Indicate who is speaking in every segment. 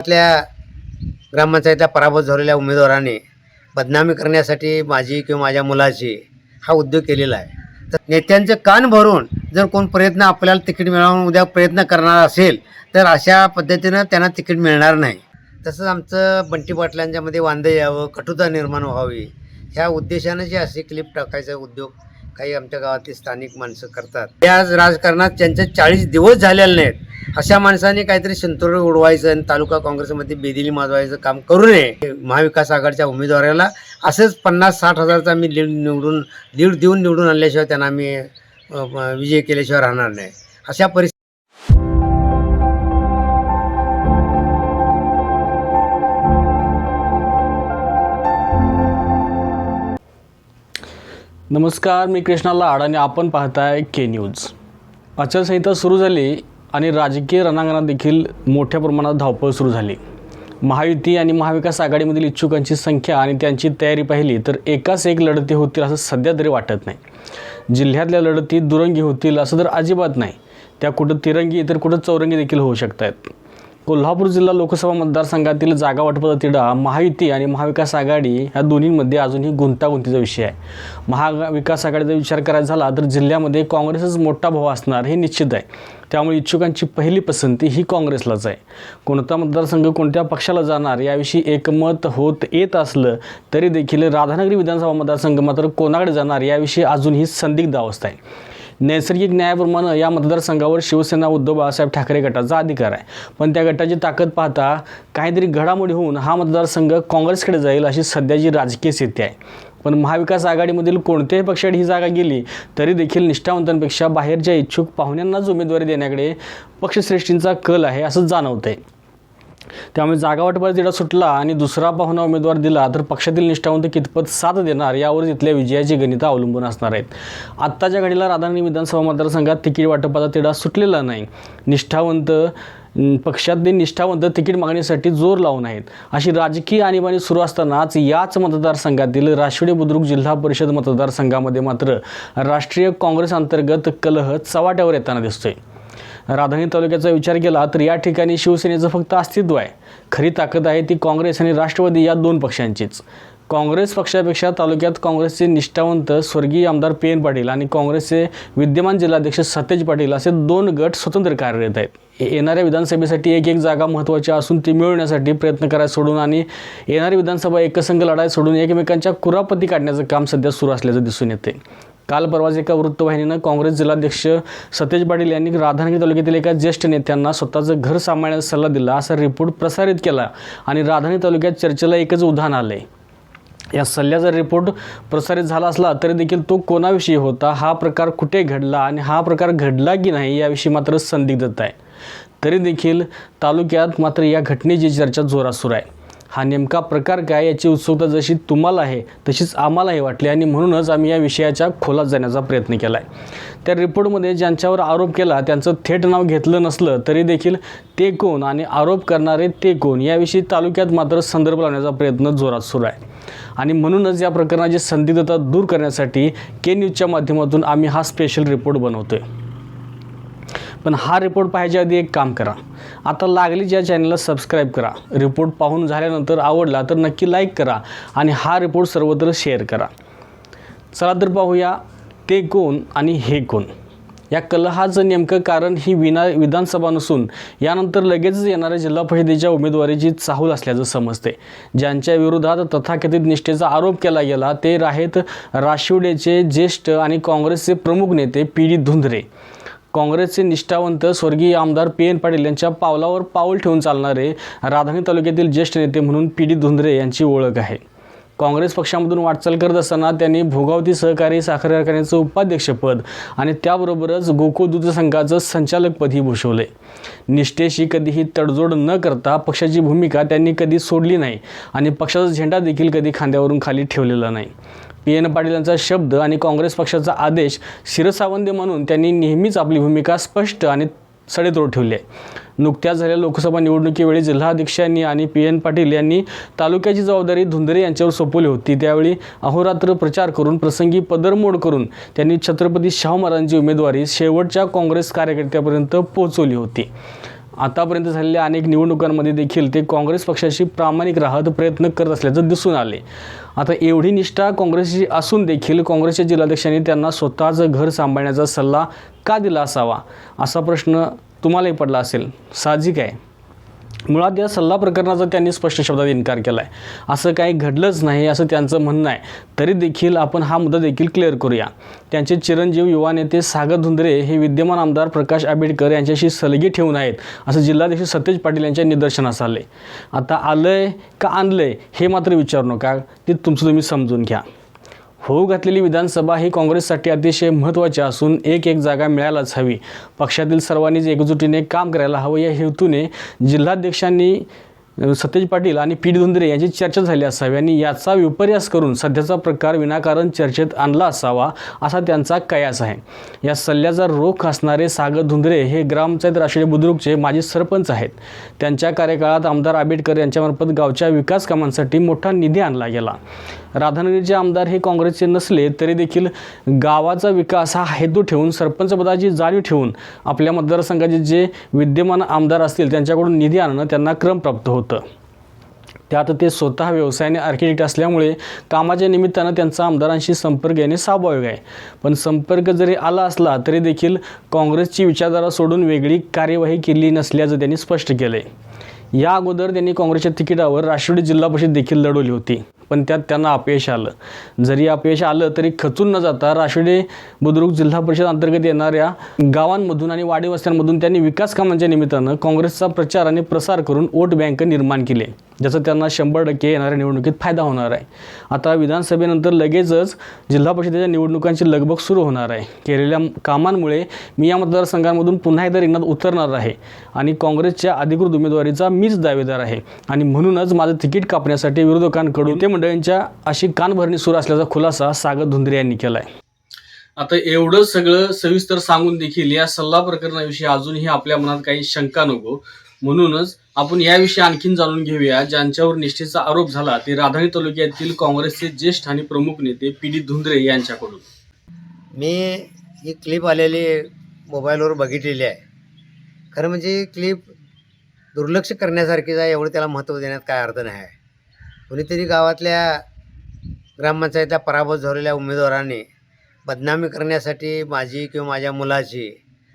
Speaker 1: आपल्या ग्रामपंचायतला पराभूत झालेल्या उमेदवाराने बदनामी करण्यासाठी माझी किंवा माझ्या मुलाची हा उद्योग केलेला आहे. तर नेत्यांचे कान भरून जर कोण प्रयत्न आपल्याला तिकीट मिळवून उद्या प्रयत्न करणार असेल तर अशा पद्धतीनं त्यांना तिकीट मिळणार नाही. तसंच आमचं बंटी पाटलांच्यामध्ये वांदे यावं, कटुता निर्माण व्हावी ह्या उद्देशानं जे असे क्लिप टाकायचा उद्योग काही आमच्या गावातील स्थानिक माणसं करतात. त्या राजकारणात त्यांचे 40 दिवस झालेले नाहीत. अशा माणसाने काहीतरी संतुलन उडवायचं आणि तालुका काँग्रेसमध्ये बेदिली माजवायचं काम करू नये. महाविकास आघाडीच्या उमेदवाराला असंच 50-60 हजारचा मी लीड देऊन निवडून आणल्याशिवाय त्यांना आम्ही विजय केल्याशिवाय राहणार नाही. अशा परिस्थिती
Speaker 2: नमस्कार, मी कृष्णा लाड आणि आपण पाहताय के न्यूज. आचारसंहिता सुरू झाली आणि राजकीय रणांगणात देखील मोठ्या प्रमाणात धावपळ सुरू झाली. महायुती आणि महाविकास आघाडीमधील इच्छुकांची संख्या आणि त्यांची तयारी पाहिली तर एकाच एक लढती होतील असं सध्या तरी वाटत नाही. जिल्ह्यातल्या लढती दुरंगी होतील असं तर अजिबात नाही. त्या कुठं तिरंगी तर कुठं चौरंगी देखील होऊ शकत आहेत. कोल्हापूर जिल्हा लोकसभा मतदारसंघातील जागा वाटपाचा तिढा महायुती आणि महाविकास आघाडी ह्या दोन्हींमध्ये अजूनही गुंतागुंतीचा विषय आहे. महाविकास आघाडीचा विचार करायचा झाला तर जिल्ह्यामध्ये काँग्रेसच मोठा भाऊ असणार हे निश्चित आहे. त्यामुळे इच्छुकांची पहिली पसंती ही काँग्रेसलाच आहे. कोणता मतदारसंघ कोणत्या पक्षाला जाणार याविषयी एकमत होत येत असलं तरी देखील राधानगरी विधानसभा मतदारसंघ मात्र कोणाकडे जाणार याविषयी अजूनही संदिग्ध अवस्था आहे. नैसर्गिक न्यायाप्रमाणे या मतदारसंघावर शिवसेना उद्धव बाळासाहेब ठाकरे गटाचा अधिकार आहे. पण त्या गटाची ताकद पाहता काहीतरी घडामोडी होऊन हा मतदारसंघ काँग्रेसकडे जाईल अशी सध्याची राजकीय स्थिती आहे. पण महाविकास आघाडीमधील कोणत्याही पक्षाकडे ही जागा गेली तरी देखील निष्ठावंतांपेक्षा बाहेरच्या इच्छुक पाहुण्यांनाच उमेदवारी देण्याकडे पक्षश्रेष्ठींचा कल आहे असं जाणवतंय. त्यामुळे जागा वाटपाचा तिढा सुटला आणि दुसरा पाहुणा उमेदवार दिला तर पक्षातील निष्ठावंत कितपत साथ देणार यावर इथल्या विजयाची गणितं अवलंबून असणार आहेत. आत्ताच्या घडीला राधानगरी विधानसभा मतदारसंघात तिकीट वाटपाचा तिढा सुटलेला नाही. पक्षातले निष्ठावंत तिकीट मागणीसाठी जोर लावून आहेत. अशी राजकीय आणीबाणी सुरू असतानाच याच मतदारसंघातील राशिवडे बुद्रुक जिल्हा परिषद मतदारसंघामध्ये मात्र राष्ट्रीय काँग्रेस अंतर्गत कलह चव्हाट्यावर येताना दिसतोय. राधानगरी तालुक्याचा विचार केला तर या ठिकाणी शिवसेनेचं फक्त अस्तित्व आहे. खरी ताकद आहे ती काँग्रेस आणि राष्ट्रवादी या दोन पक्षांचीच. काँग्रेस पक्षापेक्षा तालुक्यात काँग्रेसचे निष्ठावंत स्वर्गीय आमदार PN पाटील आणि काँग्रेसचे विद्यमान जिल्हाध्यक्ष सतेज पाटील असे दोन गट स्वतंत्र कार्यरत आहेत. येणाऱ्या विधानसभेसाठी एक जागा महत्त्वाची असून ती मिळवण्यासाठी प्रयत्न करायला सोडून आणि येणारी विधानसभा एकसंघ लढाई सोडून एकमेकांच्या कुरापती काढण्याचं काम सध्या सुरू असल्याचं दिसून येते. काल परवाच एका वृत्तवाहिनीनं काँग्रेस जिल्हाध्यक्ष सतेज पाटील यांनी राधानगरी तालुक्यातील एका ज्येष्ठ नेत्यांना स्वतःचं घर सांभाळण्याचा सल्ला दिला असा रिपोर्ट प्रसारित केला आणि राधानगरी तालुक्यात चर्चेला एकच उधाण आलं आहे. या सल्ल्याचा रिपोर्ट प्रसारित झाला असला तरी देखील तो कोणाविषयी होता, हा प्रकार कुठे घडला आणि हा प्रकार घडला की नाही याविषयी मात्र संदिग्धता आहे. तरी देखील तालुक्यात मात्र या घटनेची चर्चा जोरात सुरू आहे. हा नेमका प्रकार काय याची उत्सुकता जशी तुम्हाला आहे तशीच आम्हालाही वाटली आणि म्हणूनच आम्ही या विषयाच्या खोलात जाण्याचा प्रयत्न केला आहे. त्या रिपोर्टमध्ये ज्यांच्यावर आरोप केला त्यांचं थेट नाव घेतलं नसलं तरी देखील ते कोण आणि आरोप करणारे ते कोण याविषयी तालुक्यात मात्र संदर्भ लावण्याचा प्रयत्न जोरात सुरू आहे. आणि म्हणूनच या प्रकरणाची संदिग्धता दूर करण्यासाठी के न्यूजच्या माध्यमातून आम्ही हा स्पेशल रिपोर्ट बनवतोय. पण हा रिपोर्ट पाहायच्या आधी एक काम करा. आता लागलीच या चॅनलला सबस्क्राईब करा. रिपोर्ट पाहून झाल्यानंतर आवडला तर नक्की लाईक करा आणि हा रिपोर्ट सर्वत्र शेअर करा. चला तर पाहूया ते कोण आणि हे कोण. या कलहाचं नेमकं कारण ही विधानसभा नसून यानंतर लगेचच येणाऱ्या जिल्हा परिषदेच्या उमेदवारीची चाहूल असल्याचं समजते. ज्यांच्या विरोधात तथाकथित निष्ठेचा आरोप केला गेला ते आहेत राशिवडेचे ज्येष्ठ आणि काँग्रेसचे प्रमुख नेते PD धुंद्रे. काँग्रेसचे निष्ठावंत स्वर्गीय आमदार PN पाटील यांच्या पावलावर पाऊल ठेवून चालणारे राधानगरी तालुक्यातील ज्येष्ठ नेते म्हणून PD धुंद्रे यांची ओळख आहे. काँग्रेस पक्षामधून वाटचाल करत असताना त्यांनी भोगावती सहकारी साखर कारखान्याचं उपाध्यक्षपद आणि त्याबरोबरच गोकुळ दूध संघाचं संचालकपदही भूषवले. निष्ठेशी कधीही तडजोड न करता पक्षाची भूमिका त्यांनी कधी सोडली नाही आणि पक्षाचा झेंडा देखील कधी खांद्यावरून खाली ठेवलेला नाही. PN पाटील यांचा शब्द आणि काँग्रेस पक्षाचा आदेश शिरसावंदे म्हणून त्यांनी नेहमीच आपली भूमिका स्पष्ट आणि सडेतोड ठेवली आहे. नुकत्याच झालेल्या लोकसभा निवडणुकीवेळी जिल्हाध्यक्षांनी आणि PN पाटील यांनी तालुक्याची जबाबदारी धुंद्रे यांच्यावर सोपवली होती. त्यावेळी अहोरात्र प्रचार करून प्रसंगी पदरमोड करून त्यांनी छत्रपती शाहू महाराजांची उमेदवारी शेवटच्या काँग्रेस कार्यकर्त्यापर्यंत पोहोचवली होती. आतापर्यंत झालेल्या अनेक निवडणुकांमध्ये देखील ते काँग्रेस पक्षाशी प्रामाणिक राहत प्रयत्न करत असल्याचं दिसून आले. आता एवढी निष्ठा काँग्रेसची असून देखील काँग्रेसच्या जिल्हाध्यक्षांनी त्यांना स्वतःचं घर सांभाळण्याचा सल्ला का दिला असावा असा प्रश्न तुम्हालाही पडला असेल. साहजिक आहे. मुळात या सल्ला प्रकरणाचा त्यांनी स्पष्ट शब्दात इन्कार केला आहे. असं काही घडलंच नाही असं त्यांचं म्हणणं आहे. तरी देखील आपण हा मुद्दा देखील क्लिअर करूया. त्यांचे चिरंजीव युवा नेते सागर धुंद्रे हे विद्यमान आमदार प्रकाश आंबेडकर यांच्याशी सलगी ठेवून आहेत असं जिल्हाध्यक्ष सतेज पाटील यांच्या निदर्शनास आले. आता आलंय का आणलंय हे मात्र विचारू नका, ते तुमचं तुम्ही समजून घ्या. होऊ घातलेली विधानसभा ही काँग्रेससाठी अतिशय महत्त्वाची असून एक जागा मिळायलाच हवी. पक्षातील सर्वांनीच एकजुटीने काम करायला हवं या हेतूने जिल्हाध्यक्षांनी सतेज पाटील आणि पी डी धुंद्रे यांची चर्चा झाली असावी आणि याचा विपर्यास करून सध्याचा प्रकार विनाकारण चर्चेत आणला असावा असा त्यांचा कयास आहे. या सल्ल्याचा रोख असणारे सागर धुंद्रे हे ग्रामपंचायत राष्ट्रीय बुद्रुकचे माजी सरपंच आहेत. त्यांच्या कार्यकाळात आमदार आंबेडकर यांच्यामार्फत गावच्या विकास कामांसाठी मोठा निधी आणला गेला. राधानगरीचे आमदार हे काँग्रेसचे नसले तरी देखील गावाचा विकास हा हेतू ठेवून सरपंचपदाची जाणीव ठेवून आपल्या मतदारसंघाचे जे विद्यमान आमदार असतील त्यांच्याकडून निधी आणणं त्यांना क्रमप्राप्त होतं. त्यात ते स्वतः व्यवसायाने आर्किटेक्ट असल्यामुळे कामाच्या निमित्तानं त्यांचा आमदारांशी संपर्क येणे स्वाभाविक आहे. पण संपर्क जरी आला असला तरी देखील काँग्रेसची विचारधारा सोडून वेगळी कार्यवाही केली नसल्याचं त्यांनी स्पष्ट केलं आहे. या अगोदर त्यांनी काँग्रेसच्या तिकिटावर राष्ट्रवादी जिल्हा परिषद देखील लढवली होती, पण त्यात त्यांना अपयश आलं. जरी अपयश आलं तरी खचून न जाता राष्ट्रवादी बुद्रुक जिल्हा परिषद अंतर्गत येणाऱ्या गावांमधून आणि वाडीवस्त्यांमधून त्यांनी विकास कामांच्या निमित्तानं काँग्रेसचा प्रचार आणि प्रसार करून वोट बँक निर्माण केले, ज्याचा त्यांना 100% येणाऱ्या निवडणुकीत फायदा होणार आहे. आता विधानसभेनंतर लगेचच जिल्हा परिषदेच्या निवडणुकांची लगबग सुरू होणार आहे. केलेल्या कामांमुळे मी या मतदारसंघांमधून पुन्हा एकदा रिंगणात उतरणार आहे आणि काँग्रेसच्या अधिकृत उमेदवारीचा मीच दावेदार आहे आणि म्हणूनच माझं तिकीट कापण्यासाठी विरोधकांकडून ते मंडळींच्या अशी कानभरणी सुरू असल्याचा खुलासा सागर धुंद्रे यांनी केला आहे. आता एवढं सगळं सविस्तर सांगून देखील या सल्ला प्रकरणाविषयी अजूनही आपल्या मनात काही शंका नको, म्हणूनच आपण याविषयी आणखीन जाणून घेऊया. ज्यांच्यावर निष्ठेचा आरोप झाला ते राधानगरी तालुक्यातील काँग्रेसचे ज्येष्ठ आणि प्रमुख नेते पी डी धुंद्रे यांच्याकडून.
Speaker 1: मी ही क्लिप आलेली मोबाईलवर बघितलेली आहे. खरं म्हणजे ही क्लिप दुर्लक्ष करण्यासारखीच आहे. एवढं त्याला महत्त्व देण्यात काय अर्थ नाही आहे. कोणीतरी गावातल्या ग्रामपंचायतला पराभूत झालेल्या उमेदवाराने बदनामी करण्यासाठी माझी किंवा माझ्या मुलाची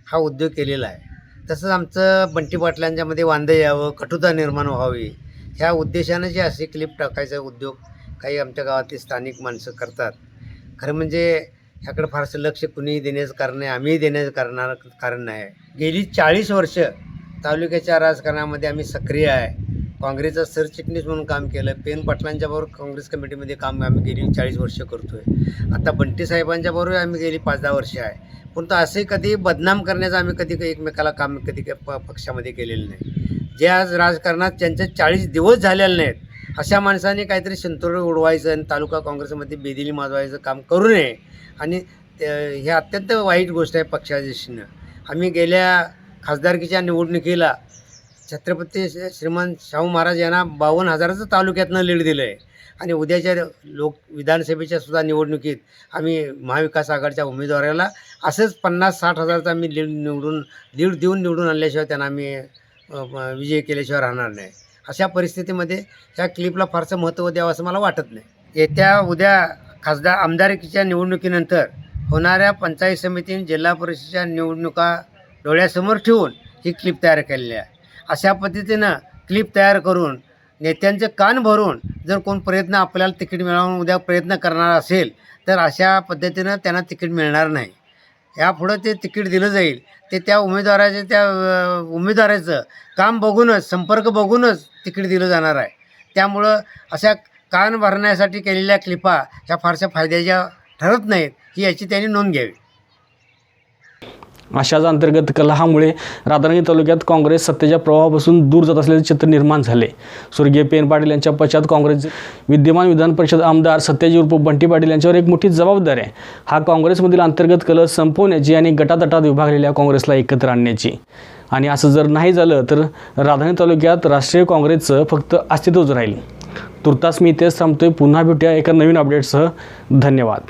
Speaker 1: हा उद्योग केलेला आहे. तसंच आमचं बंटी पाटलांच्यामध्ये वांदं यावं, कटुता निर्माण व्हावी ह्या उद्देशानं जे असे क्लिप टाकायचा उद्योग काही आमच्या गावातली स्थानिक माणसं करतात. खरं म्हणजे ह्याकडे फारसं लक्ष कुणीही देण्याचं कारण नाही, आम्हीही देण्याचं कारण नाही. गेली 40 वर्ष तालुक्याच्या राजकारणामध्ये आम्ही सक्रिय आहे. काँग्रेसचा सरचिटणीस म्हणून काम केलं. पेन पाटलांच्याबरोबर काँग्रेस कमिटीमध्ये काम आम्ही गेली 40 वर्ष करतो आहे. आता बंटी साहेबांच्याबरोबर आम्ही गेली 5-10 वर्ष आहे. पण तो असे कधी बदनाम करण्याचं आम्ही कधी एकमेकाला काम कधी पक्षामध्ये केलेलं नाही. जे आज राजकारणात त्यांचे 40 दिवस झालेले नाहीत अशा माणसाने काहीतरी संतुलन उडवायचं आणि तालुका काँग्रेसमध्ये बेदिली माजवायचं काम करू नये. आणि हे अत्यंत वाईट गोष्ट आहे पक्षाच्या दृष्टीनं. आम्ही गेल्या खासदारकीच्या निवडणुकीला छत्रपती श्रीमंत शाहू महाराज यांना 52,000चं तालुक्यातनं लीड दिलं आहे. आणि उद्याच्या विधानसभेच्या सुद्धा निवडणुकीत आम्ही महाविकास आघाडीच्या उमेदवाराला असंच 50-60 हजारचा आम्ही लीड देऊन निवडून आणल्याशिवाय त्यांना आम्ही विजय केल्याशिवाय राहणार नाही. अशा परिस्थितीमध्ये ह्या क्लिपला फारसं महत्त्व द्यावं असं मला वाटत नाही. येत्या उद्या आमदारकीच्या निवडणुकीनंतर होणाऱ्या पंचायत समिती जिल्हा परिषदेच्या निवडणुका डोळ्यासमोर ठेवून ही क्लिप तयार केलेली आहे. अशा पद्धतीनं क्लिप तयार करून नेत्यांचे कान भरून जर कोण प्रयत्न आपल्याला तिकीट मिळवून उद्या प्रयत्न करणार असेल तर अशा पद्धतीनं त्यांना तिकीट मिळणार नाही. यापुढं ते तिकीट दिलं जाईल ते त्या उमेदवाराचं काम बघूनच, संपर्क बघूनच तिकीट दिलं जाणार आहे. त्यामुळं अशा कान भरण्यासाठी केलेल्या क्लिपा ह्या फारशा फायद्याच्या ठरत नाहीत ही याची त्यांनी नोंद घ्यावी.
Speaker 2: अशाच अंतर्गत कलहामुळे राधानगरी तालुक्यात काँग्रेस सत्तेच्या प्रवाहापासून दूर जात असल्याचे चित्र निर्माण झाले. स्वर्गीय पेन पाटील यांच्या पश्चात काँग्रेसचे विद्यमान विधान परिषद आमदार सत्याजी उर्फ बंटी पाटील यांच्यावर एक मोठी जबाबदारी आहे. हा काँग्रेसमधील अंतर्गत कलह संपवण्याची आणि गटातटात विभागलेल्या काँग्रेसला एकत्र आणण्याची. आणि असं जर नाही झालं तर राधानगरी तालुक्यात राष्ट्रीय काँग्रेसचं फक्त अस्तित्वच राहील. तुर्तास मी इथेच थांबतोय. पुन्हा भेटूया एका नवीन अपडेटसह. धन्यवाद.